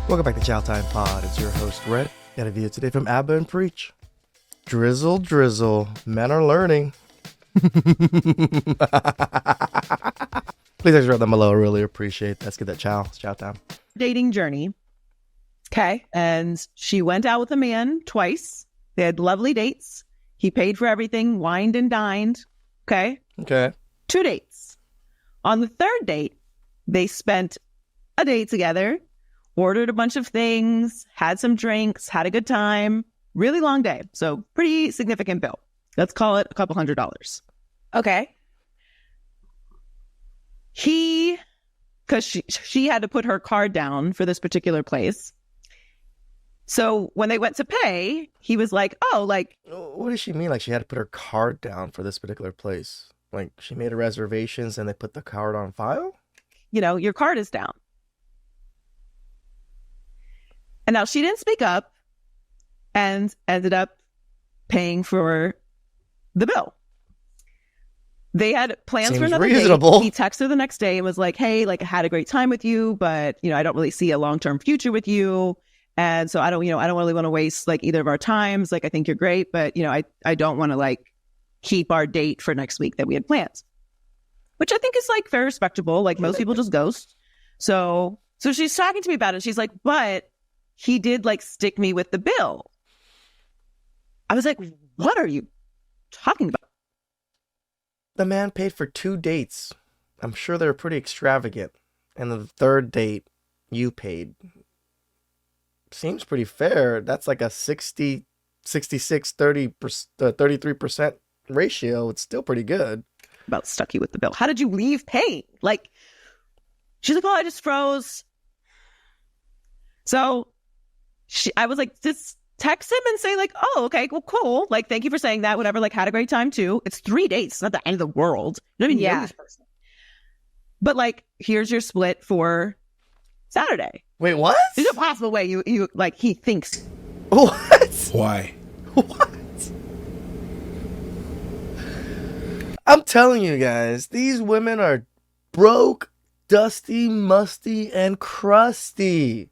Welcome back to Chow Time Pod. It's your host, Red. Got a video today from Abba and Preach. Drizzle, drizzle. Men are learning. Please extra them below. I really appreciate that. Let's get that chow. It's chow time. Dating journey. Okay. And she went out with a man twice. They had lovely dates. He paid for everything, wined and dined. Okay. 2 dates. On the third date, they spent a day together, ordered a bunch of things, had some drinks, had a good time. Really long day. So pretty significant bill. Let's call it a couple $100. Okay. Because she had to put her card down for this particular place. So when they went to pay, he was like, What does she mean? Like she had to put her card down for this particular place? Like she made her reservations and they put the card on file? Your card is down. And now she didn't speak up and ended up paying for the bill. They had plans Seems for another reasonable. date. He texted her the next day and was like, hey, I had a great time with you, but, I don't really see a long-term future with you. And so I don't really want to waste either of our times. I think you're great, but, I don't want to keep our date for next week that we had planned, which I think is very respectable. Most people just ghost. So she's talking to me about it. She's like, but he did stick me with the bill. I was like, what are you talking about? The man paid for 2 dates. I'm sure they're pretty extravagant. And the third date, you paid. Seems pretty fair. That's like a 66, 33% ratio. It's still pretty good. About stuck you with the bill. How did you leave paying? She's like, I just froze. So I was like, just text him and say oh, okay, well, cool. Thank you for saying that. Whatever. Had a great time too. It's 3 dates. It's not the end of the world. You don't even know this person. But here's your split for Saturday. Wait, what? There's no possible way you he thinks. What? Why? What? I'm telling you guys, these women are broke, dusty, musty, and crusty.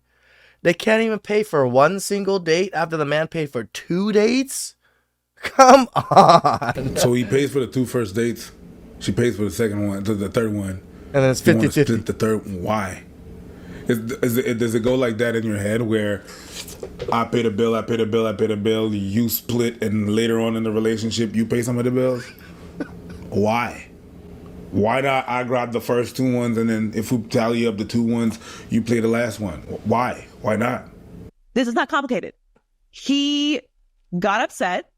They can't even pay for 1 single date after the man paid for 2 dates? Come on. So he pays for the 2 first dates. She pays for the second one, the third one. And then it's You wanna 50-50. split the third. Why? Does it go like that in your head where I pay the bill, you split, and later on in the relationship you pay some of the bills? Why? Why not I grab the first 2 ones and then if we tally up the 2 ones, you play the last one? Why? Why not? This is not complicated. He got upset,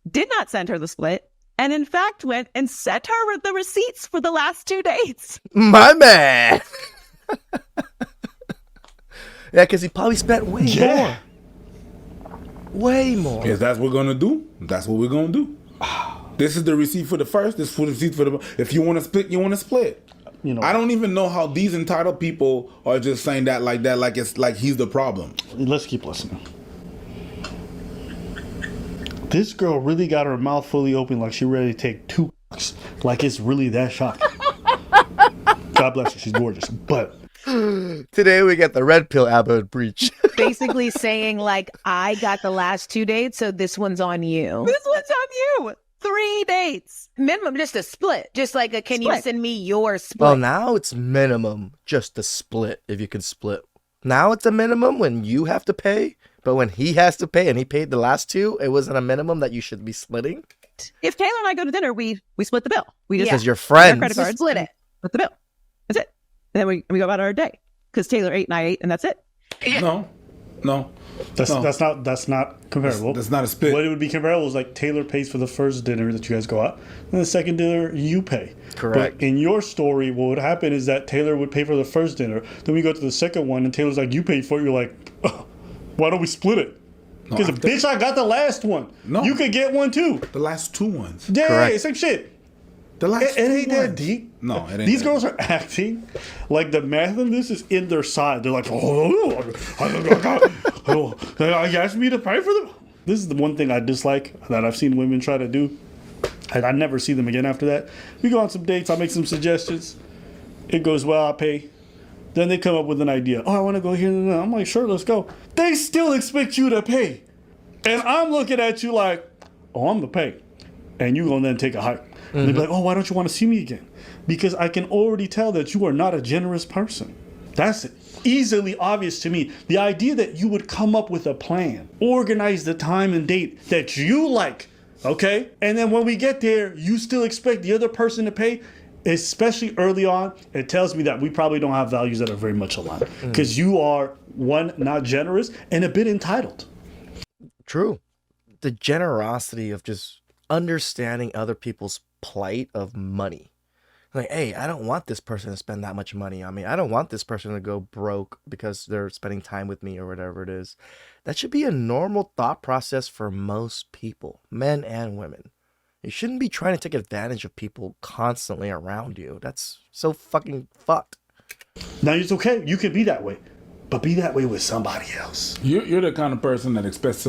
did not send her the split, and in fact went and sent her the receipts for the last 2 dates. My man. Yeah, because he probably spent way more. Way more. If that's what we're going to do, that's what we're going to do. This is the receipt for the first. This is the receipt for the... If you want to split, you want to split. I don't even know how these entitled people are just saying that, like it's like he's the problem. Let's keep listening. This girl really got her mouth fully open like she ready to take 2 like it's really that shocking. God bless her. She's gorgeous. But... Today we get the red pill Abba and Preach. Basically saying I got the last 2 dates, so this one's on you. This one's on you. 3 dates. Minimum, just a split. Just can you send me your split? Well, now it's minimum just a split, if you can split. Now it's a minimum when you have to pay, but when he has to pay and he paid the last 2, it wasn't a minimum that you should be splitting. If Taylor and I go to dinner, we split the bill. We just Because you're friends. credit cards, split it. Split the bill. That's it. And then we go about our day. Because Taylor ate and I ate, and that's it. No. That's not comparable. That's not a split. What it would be comparable is Taylor pays for the first dinner that you guys go out, and the second dinner you pay. Correct. But in your story, what would happen is that Taylor would pay for the first dinner, then we go to the second one, and Taylor's like, you paid for it. You're like, oh, why don't we split it? Because bitch, I got the last one. No. You could get one too. The last 2 ones. Yeah, Correct. same shit. The last It ain't 2 that ones. deep. No, it ain't. These that girls are acting like the math of this is in their side. They're like, oh, you asked me to pay for them. This is the one thing I dislike that I've seen women try to do. And I never see them again after that. We go on some dates. I make some suggestions. It goes well. I pay. Then they come up with an idea. Oh, I want to go here. I'm like, sure, let's go. They still expect you to pay. And I'm looking at you like, oh, I'm going to pay. And you're going to then take a hike. And they'll be like, oh, why don't you want to see me again? Because I can already tell that you are not a generous person. That's easily obvious to me. The idea that you would come up with a plan, organize the time and date that you like, okay? And then when we get there, you still expect the other person to pay, especially early on, it tells me that we probably don't have values that are very much aligned. Because you are, one, not generous, and a bit entitled. True. The generosity of just understanding other people's plight of money. Like, hey, I don't want this person to spend that much money on me. I don't want this person to go broke because they're spending time with me or whatever it is. That should be a normal thought process for most people, men and women. You shouldn't be trying to take advantage of people constantly around you. That's so fucking fucked. Now, it's okay. You can be that way. But be that way with somebody else. You're the kind of person that expects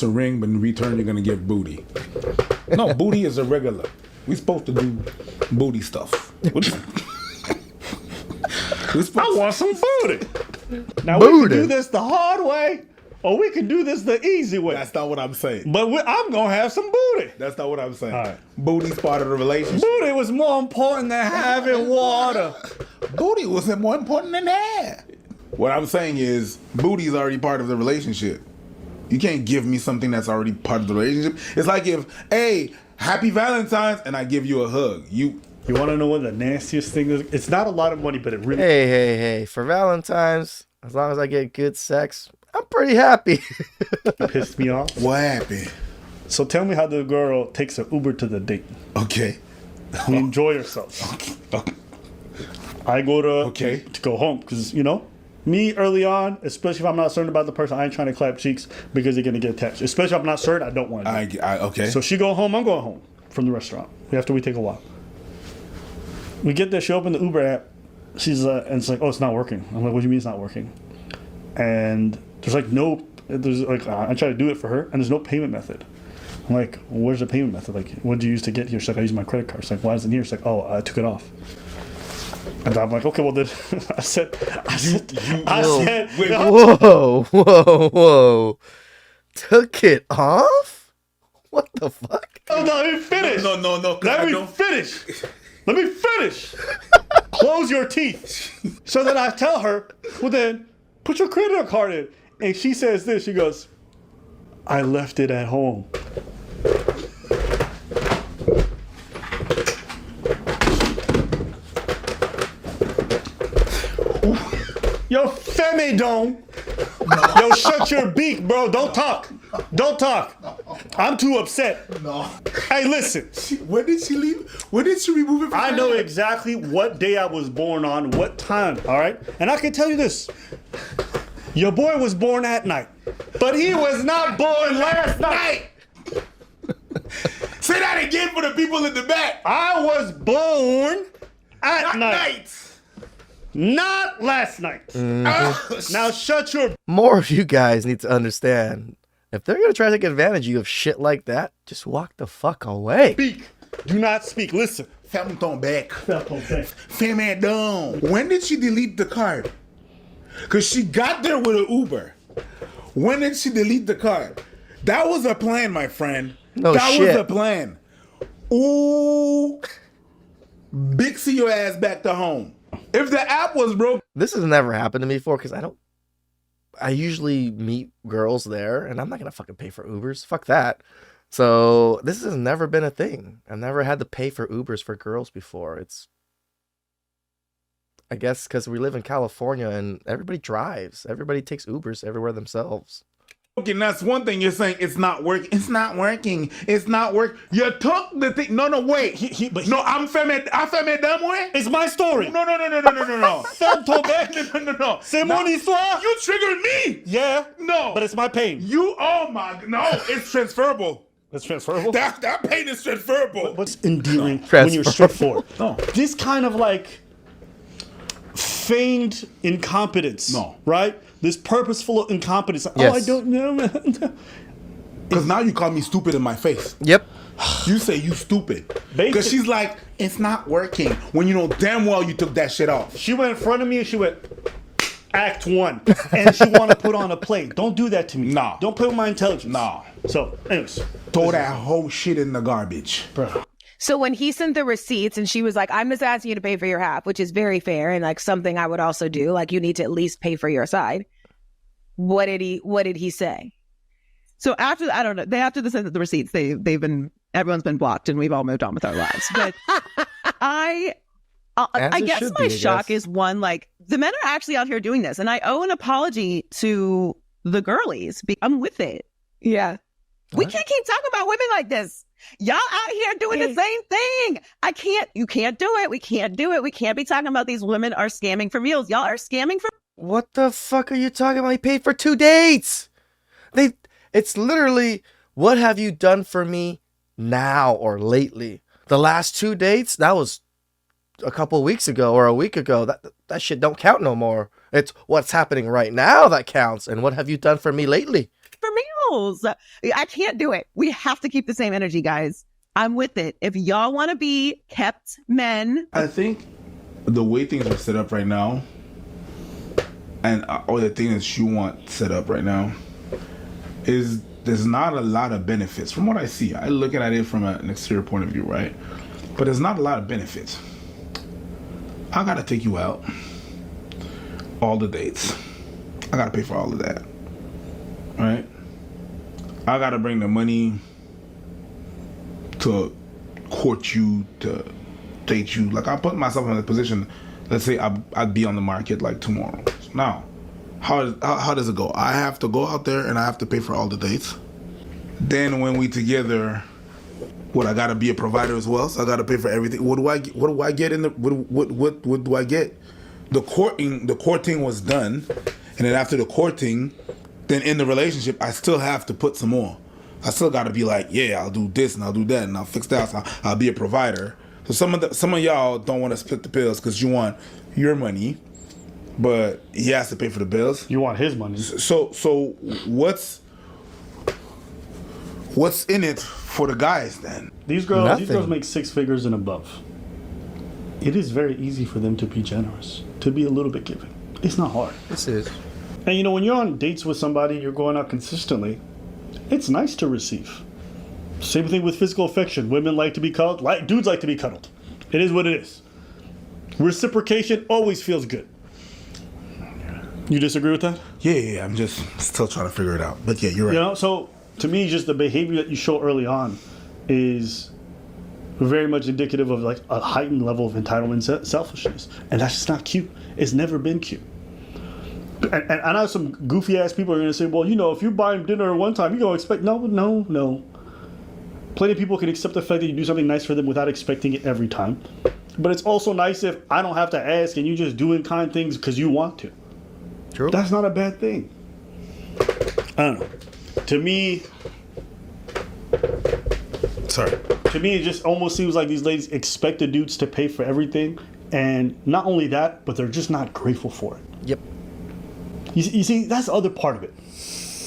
a ring, but in return you're gonna give booty. No, booty is irregular. We supposed to do booty stuff. I want some booty. Now Booty. we can do this the hard way, or we can do this the easy way. That's not what I'm saying. But I'm gonna have some booty. That's not what I'm saying. All right. Booty's part of the relationship. Booty was more important than having water. Booty wasn't more important than that. What I'm saying is, booty is already part of the relationship. You can't give me something that's already part of the relationship. It's like if, hey, happy Valentine's, and I give you a hug. You want to know what the nastiest thing is? It's not a lot of money, but it really... Hey. For Valentine's, as long as I get good sex, I'm pretty happy. pissed me off. What happened? So tell me how the girl takes an Uber to the date. Okay. You enjoy yourself. Okay. I go to go home because, me early on, especially if I'm not certain about the person, I ain't trying to clap cheeks because they're going to get attached. Especially if I'm not certain, I don't want to. Okay. So she go home, I'm going home from the restaurant after we take a walk. We get there, she opened the Uber app. She's and it's like, oh, it's not working. I'm like, what do you mean it's not working? And there's I try to do it for her, and there's no payment method. I'm like, where's the payment method? Like, what did you use to get here? She's like, I used my credit card. She's like, why isn't it here? She's like, oh, I took it off. And I'm like, okay, well then, I said, Whoa. Took it off? What the fuck? Oh, no, let me finish. No. Let me finish. Close your teeth. So then I tell her, well then, put your credit card in. And she says this, she goes, I left it at home. Yo, Femidon. Yo, shut your beak, bro. Don't talk. I'm too upset. No. Hey, listen. When did she leave? When did she remove it from I know exactly what day I was born on, what time, all right? And I can tell you this. Your boy was born at night, but he was not born last night. Say that again for the people in the back. I was born at night. Not last night. Now shut your... More of you guys need to understand. If they're going to try to take advantage of you of shit like that, just walk the fuck away. Speak. Do not speak. Listen. Femme ton back. Femme down. When did she delete the card? Because she got there with an Uber. When did she delete the card? That was a plan, my friend. That was a plan. Ooh. Bixie your ass back to home. If the app was broke. This has never happened to me before because I usually meet girls there and I'm not going to fucking pay for Ubers. Fuck that. So this has never been a thing. I've never had to pay for Ubers for girls before. It's, I guess, because we live in California and everybody drives. Everybody takes Ubers everywhere themselves. Okay, that's one thing you're saying. It's not working. It's not working. It's not work. You took the thing. No, wait. I'm femme dumb way. It's my story. No. Femme ton back. No. C'est mon histoire. You triggered me. Yeah. No. But it's my pain. It's transferable. It's transferable? That pain is transferable. What's endearing when you're straightforward? No. This kind of like feigned incompetence. No. Right? This purposeful incompetence. Yes. Oh, I don't know. Because now you call me stupid in my face. Yep. You say you stupid. Basic- Because she's like, it's not working. When you know damn well you took that shit off. She went in front of me and she went, Act 1. And she want to put on a play. Don't do that to me. Nah. Don't play with my intelligence. Nah. So, anyways. Throw that whole shit in the garbage. Bro. So when he sent the receipts and she was like, I'm just asking you to pay for your half, which is very fair and like something I would also do. Like you need to at least pay for your side. What did he say? So after, I don't know, after the receipts, everyone's been blocked and we've all moved on with our lives. But I As it guess should my be, I shock guess. is one, like the men are actually out here doing this. And I owe an apology to the girlies. I'm with it. Yeah. We can't keep talking about women like this. Y'all out here doing the same thing. You can't do it. We can't do it. We can't be talking about these women are scamming for meals. Y'all are scamming for. What the fuck are you talking about? He paid for 2 dates. It's literally, what have you done for me now or lately? The last 2 dates, that was a couple weeks ago or a week ago. That shit don't count no more. It's what's happening right now that counts. And what have you done for me lately? For meals. I can't do it. We have to keep the same energy, guys. I'm with it. If y'all want to be kept men. I think the way things are set up right now, and or the things you want set up right now, is there's not a lot of benefits. From what I see, I looking at it from an exterior point of view, right? But there's not a lot of benefits. I gotta take you out, all the dates. I gotta pay for all of that, right? I gotta bring the money to court you, to date you. Like I put myself in a position. Let's say I'd be on the market like tomorrow. Now, how does it go? I have to go out there and I have to pay for all the dates. Then when we together, I gotta be a provider as well. So I gotta pay for everything. What do I get in the what do I get? The courting was done, and then after the courting, then in the relationship, I still have to put some more. I still gotta be like, yeah, I'll do this and I'll do that and I'll fix that. So I'll be a provider. So some of y'all don't want to split the bills because you want your money, but he has to pay for the bills. You want his money. So what's in it for the guys then? These girls Nothing. make 6 figures and above. It is very easy for them to be generous, to be a little bit giving. It's not hard. This is. And when you're on dates with somebody, you're going out consistently, it's nice to receive. Same thing with physical affection. Women like to be cuddled. Dudes like to be cuddled. It is what it is. Reciprocation always feels good. You disagree with that? Yeah, I'm just still trying to figure it out. But yeah, you're right. So to me, just the behavior that you show early on is very much indicative of like a heightened level of entitlement and selfishness. And that's just not cute. It's never been cute. And I know some goofy ass people are going to say, well, if you buy him dinner one time, you're going to expect. No. Plenty of people can accept the fact that you do something nice for them without expecting it every time. But it's also nice if I don't have to ask and you just doing kind things because you want to. True. That's not a bad thing. I don't know. To me, it just almost seems like these ladies expect the dudes to pay for everything. And not only that, but they're just not grateful for it. Yep. You see, that's the other part of it.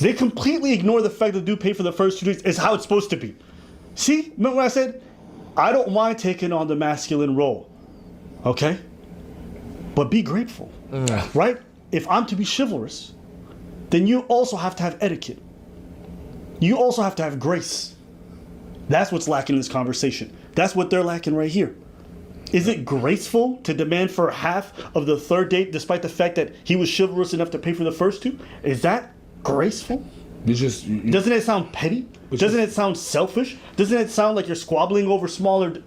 They completely ignore the fact that dude paid for the first 2 days. It's how it's supposed to be. See, remember what I said? I don't mind taking on the masculine role, okay? But be grateful, right? If I'm to be chivalrous, then you also have to have etiquette. You also have to have grace. That's what's lacking in this conversation. That's what they're lacking right here. Is it graceful to demand for half of the third date despite the fact that he was chivalrous enough to pay for the first 2? Is that graceful? Doesn't it sound petty? Doesn't it sound selfish? Doesn't it sound like you're squabbling over smaller...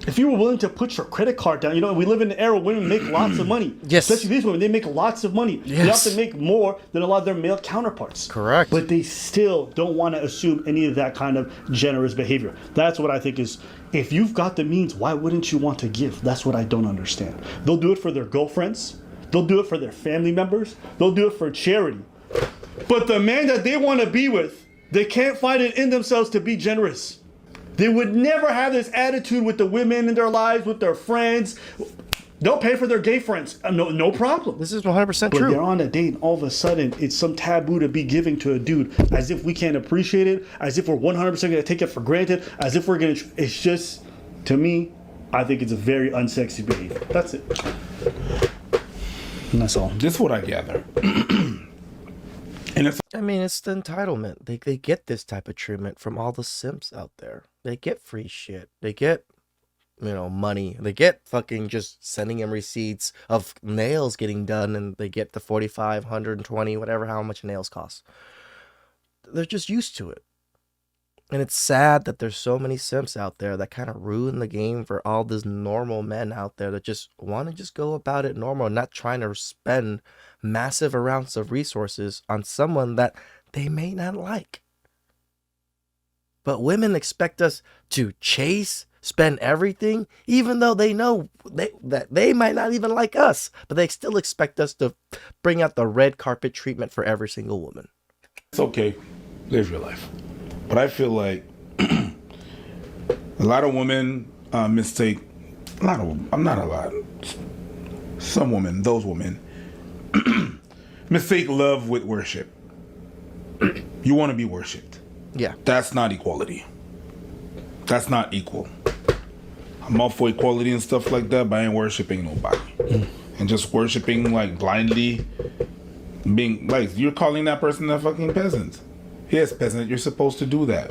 If you were willing to put your credit card down, we live in an era where women make lots of money. Yes. Especially these women, they make lots of money. Yes. They have to make more than a lot of their male counterparts. Correct. But they still don't want to assume any of that kind of generous behavior. That's what I think is, if you've got the means, why wouldn't you want to give? That's what I don't understand. They'll do it for their girlfriends. They'll do it for their family members. They'll do it for charity. But the man that they want to be with, they can't find it in themselves to be generous. They would never have this attitude with the women in their lives, with their friends. They'll pay for their gay friends. No problem. This is 100% But they're true. on a date, and all of a sudden, it's some taboo to be giving to a dude, as if we can't appreciate it, as if we're 100% going to take it for granted, as if we're going to. It's just, to me, I think it's a very unsexy behavior. That's it. And that's all. Just what I gather. And it's I mean, it's the entitlement. They get this type of treatment from all the simps out there. They get free shit. They get, money. They get fucking just sending them receipts of nails getting done, and they get the 45, 120, whatever, how much nails cost. They're just used to it. And it's sad that there's so many simps out there that kind of ruin the game for all these normal men out there that just want to just go about it normal, not trying to spend massive amounts of resources on someone that they may not like. But women expect us to chase, spend everything, even though they know that they might not even like us, but they still expect us to bring out the red carpet treatment for every single woman. okay. Live your life. But I feel like a lot of women mistake. Some women, those women, mistake love with worship. You want to be worshipped. Yeah. That's not equality. That's not equal. I'm all for equality and stuff like that, but I ain't worshiping nobody. And just worshiping like blindly, being like, you're calling that person a fucking peasant. Yes, peasant, you're supposed to do that.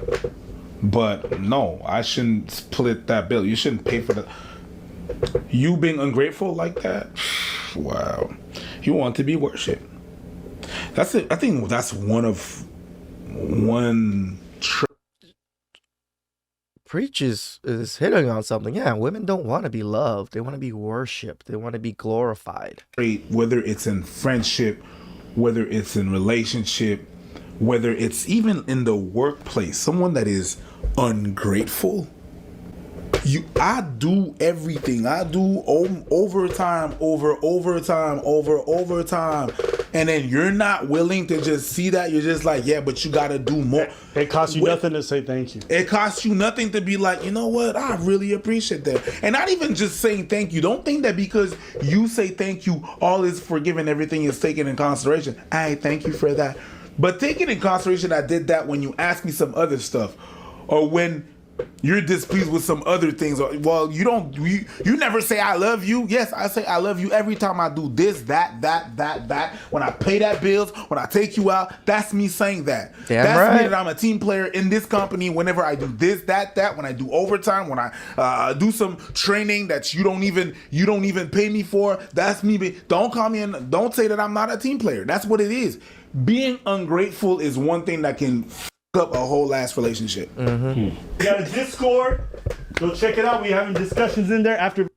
But no, I shouldn't split that bill. You shouldn't pay for that. You being ungrateful like that? Wow. You want to be worshipped. That's it. I think that's one. Preach is hitting on something. Yeah, women don't want to be loved. They want to be worshipped. They want to be glorified. Whether it's in friendship, whether it's in relationship, whether it's even in the workplace, someone that is ungrateful. I do everything. I do overtime, over overtime, and then you're not willing to just see that. You're just like, yeah, but you gotta do more. It costs you nothing to say thank you. It costs you nothing to be like, you know what? I really appreciate that. And not even just saying thank you. Don't think that because you say thank you, all is forgiven, everything is taken in consideration. I thank you for that. But take it in consideration, I did that when you ask me some other stuff, or when you're displeased with some other things. Well, you never say I love you. Yes, I say I love you every time I do this, that. When I pay that bills, when I take you out, that's me saying that. That's right. me that I'm a team player in this company. Whenever I do this, that, when I do overtime, when I do some training that you don't even pay me for, that's me. Don't call me and don't say that I'm not a team player. That's what it is. Being ungrateful is one thing that can f up a whole ass relationship. We got a Discord. Go check it out. We having discussions in there after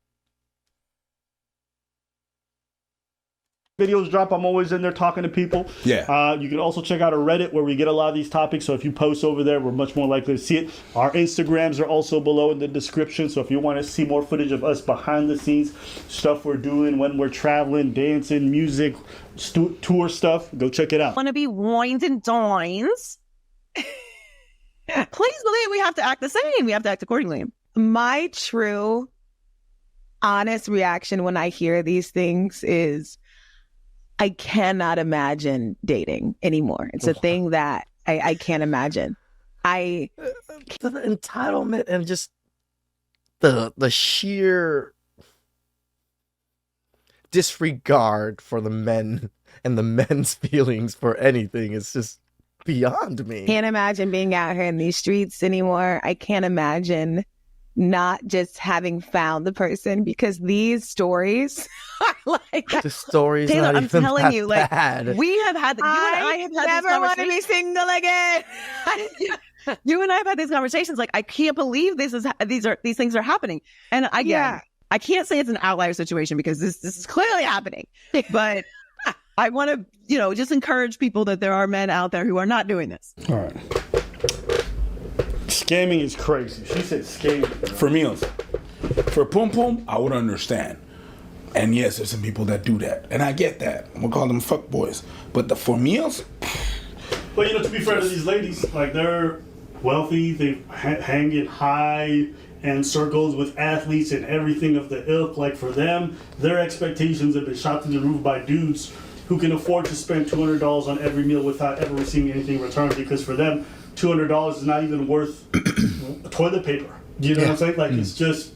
videos drop. I'm always in there talking to people. Yeah. You can also check out our Reddit where we get a lot of these topics. So if you post over there, we're much more likely to see it. Our Instagrams are also below in the description. So if you want to see more footage of us behind the scenes, stuff we're doing when we're traveling, dancing, music, tour stuff, go check it out. Want to be wines and dines? Please believe we have to act the same. We have to act accordingly. My true, honest reaction when I hear these things is I cannot imagine dating anymore. It's a thing that I can't imagine. The entitlement and just the sheer disregard for the men and the men's feelings for anything is just beyond me. Can't imagine being out here in these streets anymore. I can't imagine not just having found the person, because these stories are like The story's Taylor, not I'm even telling that you, like bad. we have had, you and I have had never this want to conversation. be single again. You and I have had these conversations. Like, I can't believe these things are happening. And again, Yeah. I can't say it's an outlier situation because this is clearly happening. But I want to, just encourage people that there are men out there who are not doing this. All right. Scamming is crazy. She said scamming. For meals. For pum pum, I would understand. And yes, there's some people that do that. And I get that. We'll call them fuck boys. But for meals? But to be fair to these ladies, like, they're wealthy, they hang it high, and circles with athletes and everything of the ilk. Like for them, their expectations have been shot through the roof by dudes who can afford to spend $200 on every meal without ever receiving anything in return, because for them, $200 is not even worth toilet paper. You know what I'm saying? Like it's just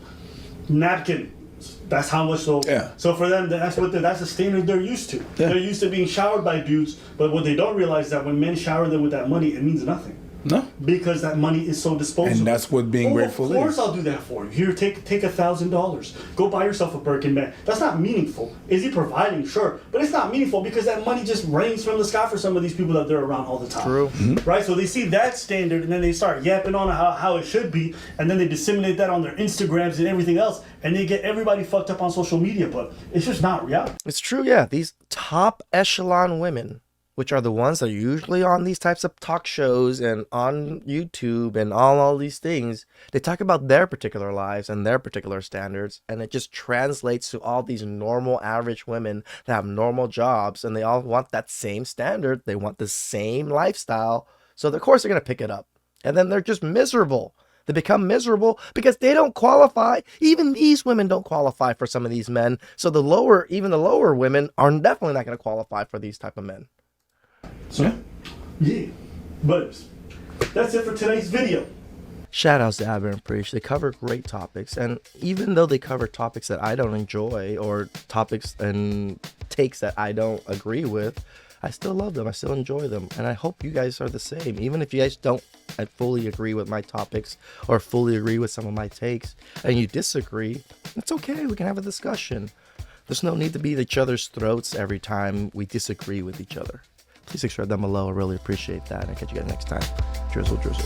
napkin. That's how much they'll. Yeah. So for them, that's the standard they're used to. Yeah. They're used to being showered by dudes, but what they don't realize is that when men shower them with that money, it means nothing. No. Because that money is so disposable. And that's what being grateful is. Of course I'll do that for you. Here, take $1,000. Go buy yourself a Birkin bag. That's not meaningful. Is he providing? Sure. But it's not meaningful because that money just rains from the sky for some of these people that they're around all the time. True. Right? So they see that standard and then they start yapping on how it should be, and then they disseminate that on their Instagrams and everything else, and they get everybody fucked up on social media, but it's just not reality. It's true, yeah. These top echelon women, which are the ones that are usually on these types of talk shows and on YouTube and all these things, they talk about their particular lives and their particular standards, and it just translates to all these normal average women that have normal jobs, and they all want that same standard. They want the same lifestyle. So of course they're going to pick it up. And then they're just miserable. They become miserable because they don't qualify. Even these women don't qualify for some of these men. So even the lower women are definitely not going to qualify for these type of men. So, yeah. But that's it for today's video. Shout outs to Aber and Preach. They cover great topics. And even though they cover topics that I don't enjoy or topics and takes that I don't agree with, I still love them. I still enjoy them. And I hope you guys are the same. Even if you guys don't fully agree with my topics or fully agree with some of my takes and you disagree, it's okay. We can have a discussion. There's no need to be at each other's throats every time we disagree with each other. Please subscribe down below. I really appreciate that. And I'll catch you guys next time. Drizzle, drizzle.